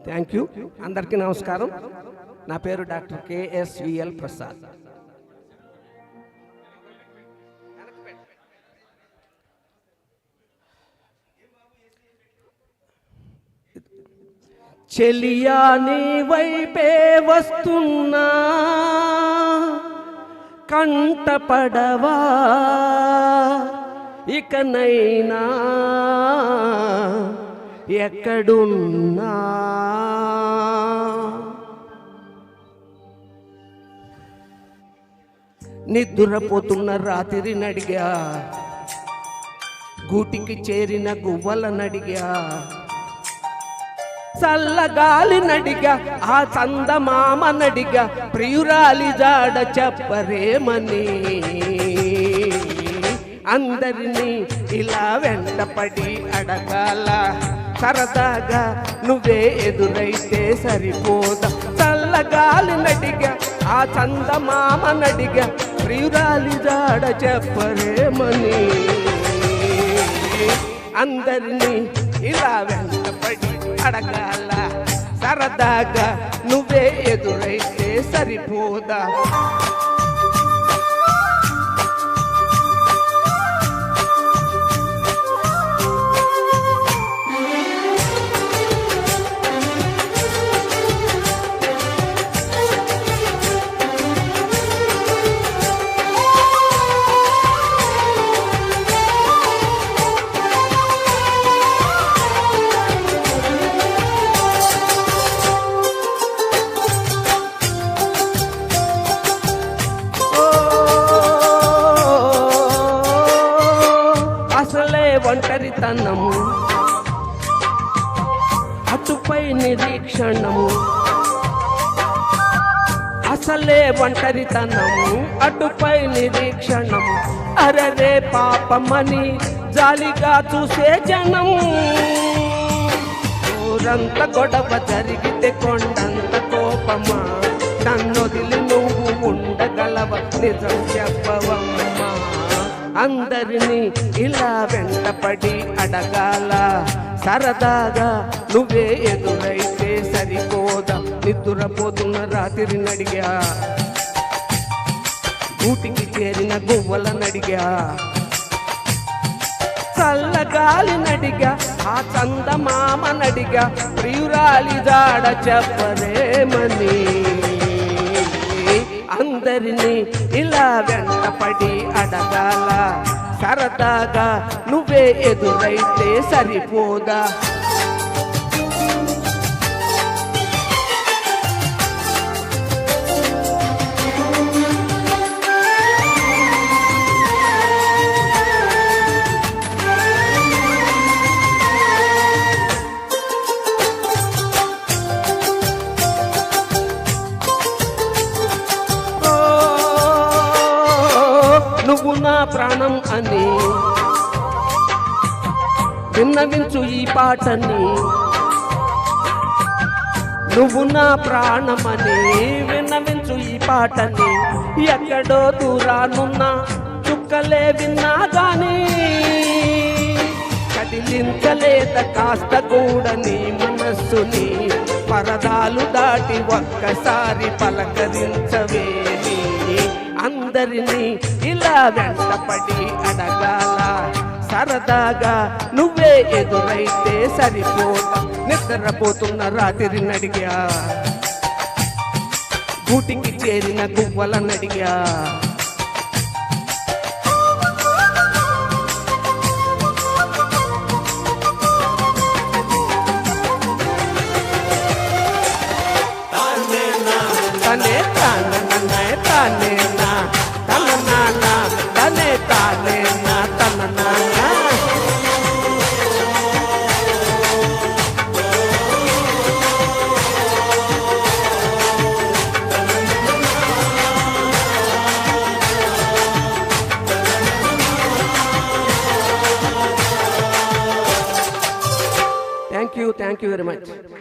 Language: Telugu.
Thank you. అందరికీ నమస్కారం. నా పేరు డాక్టర్ KSVL ప్రసాద్. చెలియా నీ వైపే వస్తున్నా కంటపడవా ఇకనైనా ఎక్కడున్నా నిద్రపోతున్న రాత్రి నడిగా గూటికి చేరిన గువ్వల నడిగా చల్లగాలి నడిగా ఆ చందమామ నడిగా ప్రియురాలి జాడ చెప్పరేమని అందరినీ ఇలా వెంటపడి అడగాల సరదాగా నువ్వే ఎదురైతే సరిపోదా చల్లగాలి నడిగా ఆ చందమామ నడిగా ప్రియురాలి జాడ చెప్పరేమని అందరినీ ఇలా వెంటపడి అడగాల సరదాగా నువ్వే ఎదురైతే సరిపోదా ఒంటరితనము అటుపై నిరీక్షణము అసలే ఒంటరితనము అటుపై నిరీక్షణము అరరే పాపమని జాలిగా చూసే జనం ఊరంత గొడవ జరిగితే కొండంత కోపమా నన్నొదిలి నువ్వు ఉండగలవ నిజం చెప్పవమ్మా అందరినీ ఇలా వెంటపడి అడగాల సరదాగా నువ్వే ఎదురైతే సరిపోదా నిద్రపోతున్న రాత్రి నడిగా గూటికి చేరిన గువ్వల నడిగా చల్లగాలి నడిగా ఆ చందమామ నడిగా ప్రియురాలి జాడ చెప్పరేమని అందరినీ ఇలా వెంటపడి అడగాల సరదాగా నువ్వే ఎదురైతే సరిపోదా నువ్వు నా ప్రాణం అని విన్నవించు ఈ పాటని నువ్వు నా ప్రాణమని విన్నవించు ఈ పాటని ఎక్కడో దూరానున్న చుక్కలే విన్నా గాని కదిలించలేద కాస్త కూడా నీ మనస్సుని పరదాలు దాటి ఒక్కసారి పలకరించవేని అందరినీ ఇలా వెంటపడి అడగాల సరదాగా నువ్వే ఎదురైతే సరిపోదా నిద్రపోతున్న రాత్రి నడిగా గూటికి చేరిన గువ్వల నడిగా తనే తానే తానే నా తన నాన్న తనే తానే నా తన నాన్న థ్యాంక్ యూ వెరీ మచ్.